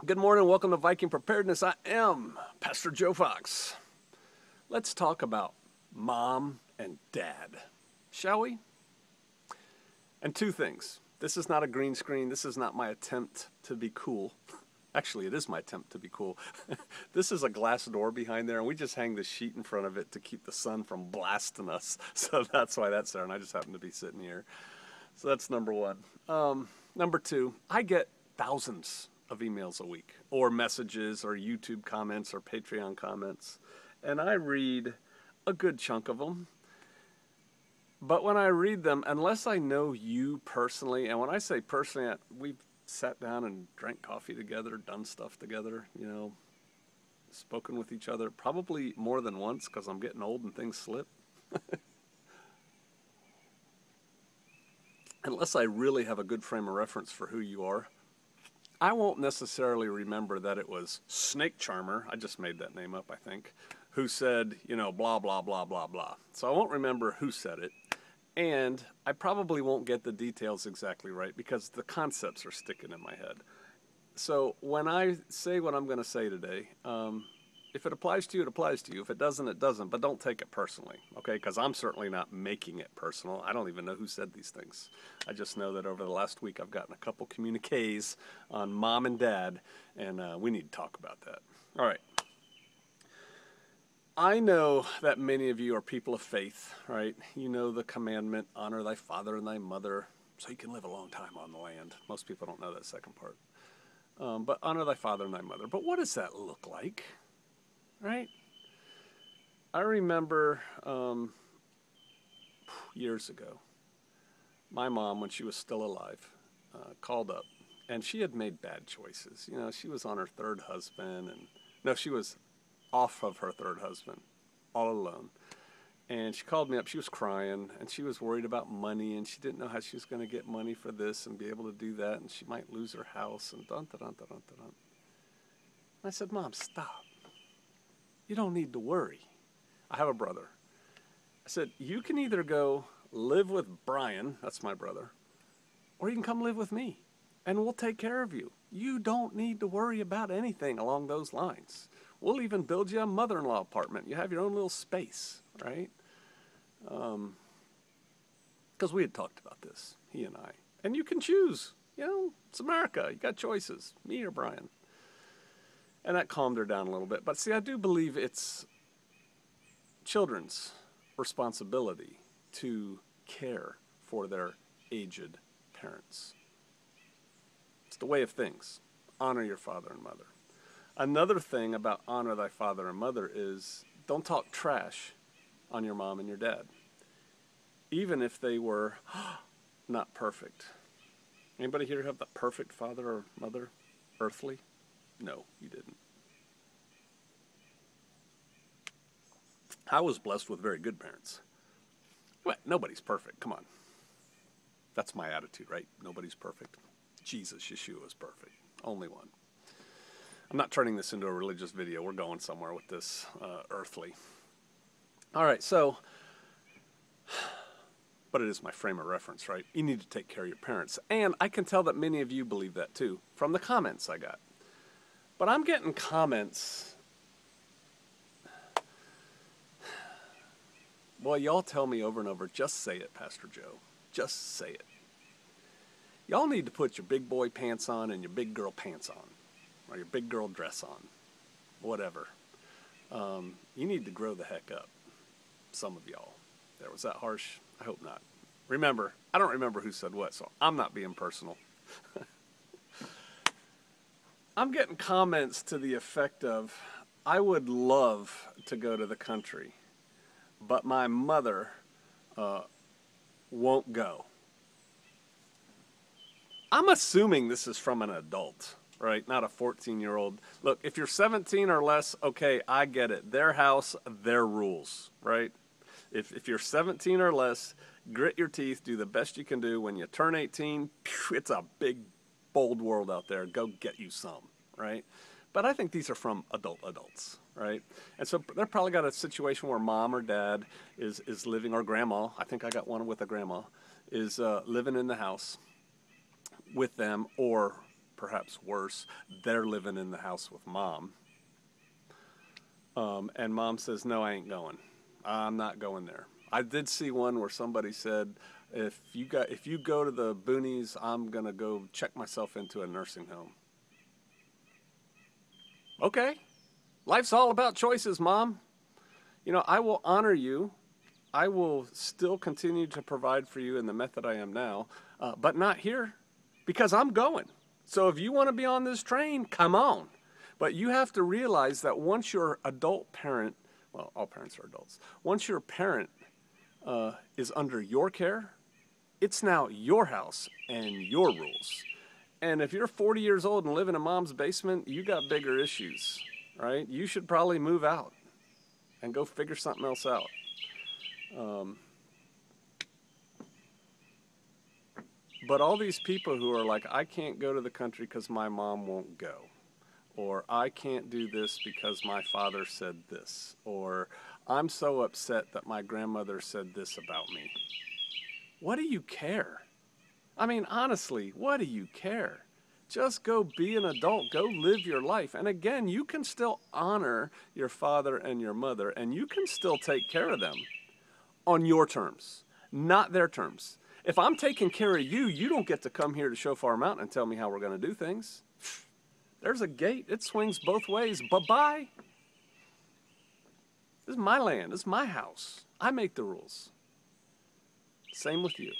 Good morning. Welcome to Viking Preparedness. I am Pastor Joe Fox. Let's talk about mom and dad, shall we? And two things. This is not a green screen. This is not my attempt to be cool. Actually, it is my attempt to be cool. This is a glass door behind there, and we just hang the sheet in front of it to keep the sun from blasting us. So that's why that's there, and I just happen to be sitting here. So that's number one. Number two, I get thousands of emails a week, or messages, or YouTube comments, or Patreon comments, and I read a good chunk of them. But when I read them, unless I know you personally, and when I say personally, we've sat down and drank coffee together, done stuff together, spoken with each other, probably more than once because I'm getting old and things slip. Unless I really have a good frame of reference for who you are, I won't necessarily remember that it was Snake Charmer, I just made that name up, I think, who said, blah, blah, blah, blah, blah. So I won't remember who said it, and I probably won't get the details exactly right because the concepts are sticking in my head. So when I say what I'm going to say today, if it applies to you, it applies to you. If it doesn't, it doesn't. But don't take it personally, okay? Because I'm certainly not making it personal. I don't even know who said these things. I just know that over the last week I've gotten a couple communiques on mom and dad, and we need to talk about that. All right. I know that many of you are people of faith, right? You know the commandment, honor thy father and thy mother, so you can live a long time on the land. Most people don't know that second part. But honor thy father and thy mother. But what does that look like? Right? I remember years ago, my mom, when she was still alive, called up, and she had made bad choices. She was on her third husband, she was off of her third husband, all alone. And she called me up. She was crying, and she was worried about money, and she didn't know how she was going to get money for this and be able to do that, and she might lose her house, and dun-dun-dun-dun-dun-dun. I said, Mom, stop. You don't need to worry. I have a brother. I said, you can either go live with Brian, that's my brother, or you can come live with me, and we'll take care of you. You don't need to worry about anything along those lines. We'll even build you a mother-in-law apartment. You have your own little space, right? Because we had talked about this, he and I. And you can choose. It's America. You got choices, me or Brian. And that calmed her down a little bit. But see, I do believe it's children's responsibility to care for their aged parents. It's the way of things. Honor your father and mother. Another thing about honor thy father and mother is don't talk trash on your mom and your dad, even if they were not perfect. Anybody here have the perfect father or mother, earthly? No, you didn't. I was blessed with very good parents. Well, nobody's perfect. Come on. That's my attitude, right? Nobody's perfect. Jesus, Yeshua is perfect. Only one. I'm not turning this into a religious video. We're going somewhere with this earthly. All right, but it is my frame of reference, right? You need to take care of your parents. And I can tell that many of you believe that too, from the comments I got. But I'm getting comments. Boy, y'all tell me over and over, just say it, Pastor Joe. Just say it. Y'all need to put your big boy pants on and your big girl pants on. Or your big girl dress on. Whatever. You need to grow the heck up. Some of y'all. There, was that harsh? I hope not. Remember, I don't remember who said what, so I'm not being personal. I'm getting comments to the effect of, I would love to go to the country, but my mother won't go. I'm assuming this is from an adult, right? Not a 14-year-old. Look, if you're 17 or less, okay, I get it. Their house, their rules, right? If you're 17 or less, grit your teeth, do the best you can do. When you turn 18, it's a big, bold world out there. Go get you some, right? But I think these are from adults, right? And so they're probably got a situation where mom or dad is living, or grandma, I think I got one with a grandma, is living in the house with them, or perhaps worse, they're living in the house with mom. And mom says, no, I ain't going. I'm not going there. I did see one where somebody said, if you go to the boonies, I'm going to go check myself into a nursing home. Okay. Life's all about choices, Mom. You know, I will honor you. I will still continue to provide for you in the method I am now, but not here because I'm going. So if you want to be on this train, come on. But you have to realize that once your adult parent, well, all parents are adults, once your parent is under your care, it's now your house and your rules. And if you're 40 years old and live in a mom's basement, you got bigger issues, right? You should probably move out and go figure something else out. But all these people who are like, I can't go to the country because my mom won't go, or I can't do this because my father said this, or I'm so upset that my grandmother said this about me. What do you care? I mean, honestly, what do you care? Just go be an adult. Go live your life. And again, you can still honor your father and your mother, and you can still take care of them on your terms, not their terms. If I'm taking care of you, you don't get to come here to Shofar Mountain and tell me how we're going to do things. There's a gate. It swings both ways. Bye-bye. This is my land. This is my house. I make the rules. Same with you.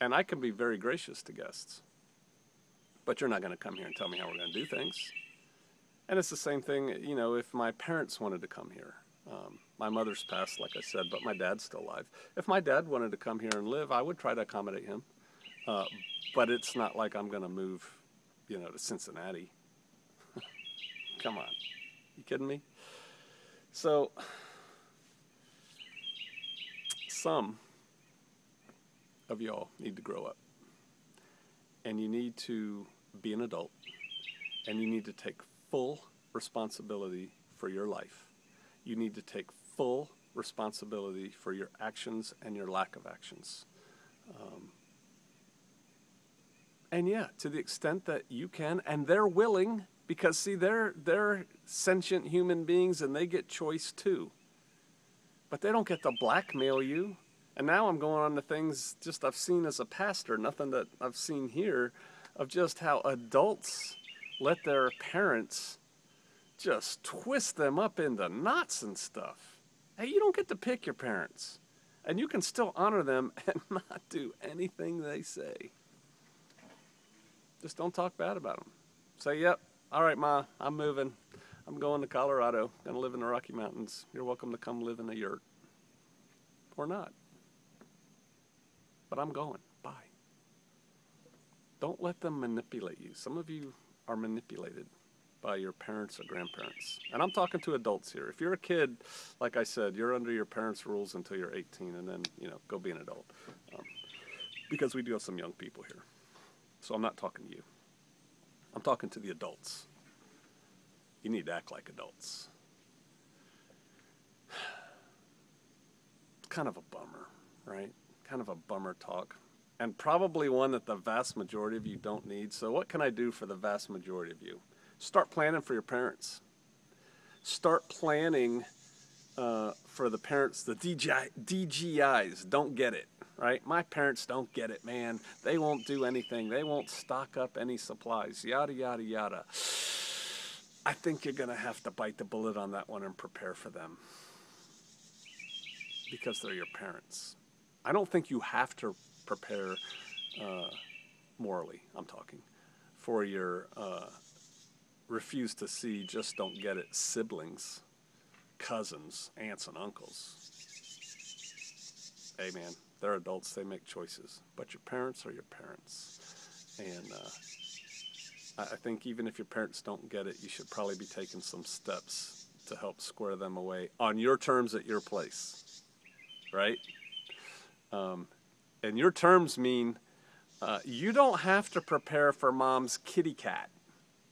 And I can be very gracious to guests. But you're not going to come here and tell me how we're going to do things. And it's the same thing, you know, if my parents wanted to come here. My mother's passed, like I said, but my dad's still alive. If my dad wanted to come here and live, I would try to accommodate him. But it's not like I'm going to move, you know, to Cincinnati. Come on. You kidding me? So, some of y'all need to grow up. And you need to be an adult. And you need to take full responsibility for your life. You need to take full responsibility for your actions and your lack of actions. And yeah, to the extent that you can, and they're willing, because see, they're sentient human beings and they get choice too. But they don't get to blackmail you. And now I'm going on to things just I've seen as a pastor, nothing that I've seen here, of just how adults let their parents just twist them up into knots and stuff. Hey, you don't get to pick your parents. And you can still honor them and not do anything they say. Just don't talk bad about them. Say, yep, all right, Ma, I'm moving. I'm going to Colorado. Going to live in the Rocky Mountains. You're welcome to come live in a yurt. Or not. But I'm going. Bye. Don't let them manipulate you. Some of you are manipulated by your parents or grandparents. And I'm talking to adults here. If you're a kid, like I said, you're under your parents' rules until you're 18, and then, you know, go be an adult. Because we do have some young people here. So I'm not talking to you. I'm talking to the adults. You need to act like adults. Kind of a bummer, right? Kind of a bummer talk. And probably one that the vast majority of you don't need. So what can I do for the vast majority of you? Start planning for your parents. Start planning for the parents, the DGIs don't get it, right? My parents don't get it, man. They won't do anything. They won't stock up any supplies, yada, yada, yada. I think you're going to have to bite the bullet on that one and prepare for them because they're your parents. I don't think you have to prepare morally, I'm talking, for your refuse to see, just don't get it siblings, cousins, aunts, and uncles. Hey, man, they're adults. They make choices. But your parents are your parents. And I think even if your parents don't get it, you should probably be taking some steps to help square them away on your terms at your place, right? And your terms mean you don't have to prepare for mom's kitty cat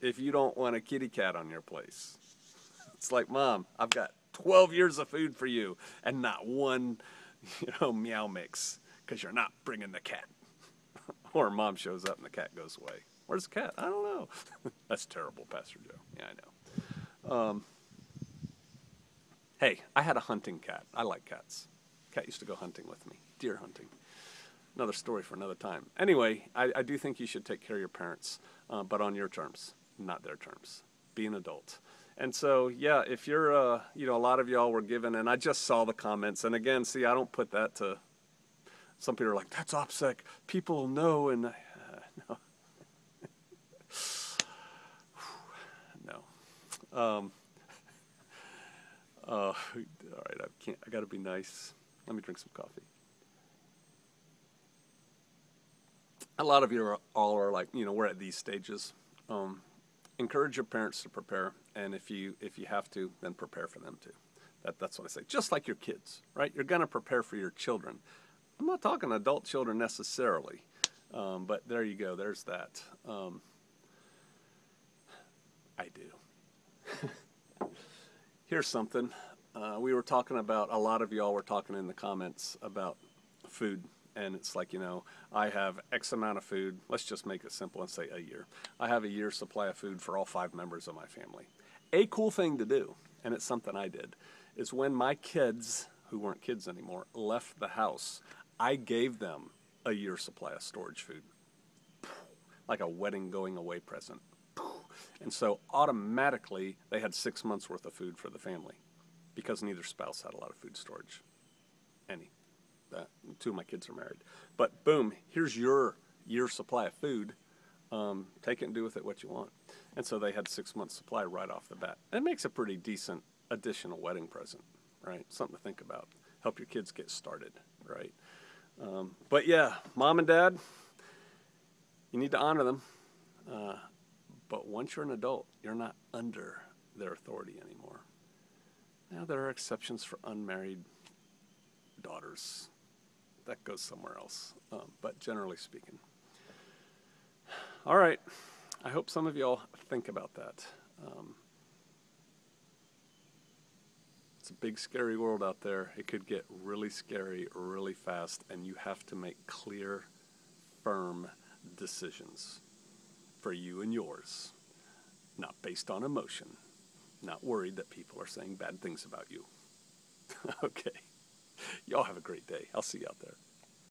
if you don't want a kitty cat on your place. It's like, Mom, I've got 12 years of food for you and not one, meow mix because you're not bringing the cat. Or Mom shows up and the cat goes away. Where's the cat? I don't know. That's terrible, Pastor Joe. Yeah, I know. Hey, I had a hunting cat. I like cats. Cat used to go hunting with me, deer hunting. Another story for another time. Anyway, I do think you should take care of your parents, but on your terms, not their terms. Be an adult. And so, yeah, if you're, a lot of y'all were given, and I just saw the comments, and again, see, I don't put that to, some people are like, that's OPSEC, people will know, and no. No. All right, I gotta be nice. Let me drink some coffee. A lot of you all are like, we're at these stages. Encourage your parents to prepare, and if you have to, then prepare for them too. That's what I say. Just like your kids, right? You're gonna prepare for your children. I'm not talking adult children necessarily, but there you go. There's that. I do. Here's something. We were talking about, a lot of y'all were talking in the comments about food. And it's like, I have X amount of food. Let's just make it simple and say a year. I have a year's supply of food for all 5 members of my family. A cool thing to do, and it's something I did, is when my kids, who weren't kids anymore, left the house, I gave them a year's supply of storage food. Like a wedding going away present. And so automatically they had 6 months worth of food for the family because neither spouse had a lot of food storage. Any. 2 of my kids are married. But boom, here's your year's supply of food. Take it and do with it what you want. And so they had 6 months supply right off the bat. It makes a pretty decent additional wedding present, right? Something to think about. Help your kids get started, right? But yeah, mom and dad, you need to honor them. But once you're an adult, you're not under their authority anymore. Now there are exceptions for unmarried daughters. That goes somewhere else, but generally speaking. All right, I hope some of y'all think about that. It's a big, scary world out there. It could get really scary really fast, and you have to make clear, firm decisions for you and yours, not based on emotion, not worried that people are saying bad things about you. Okay. Y'all have a great day. I'll see you out there.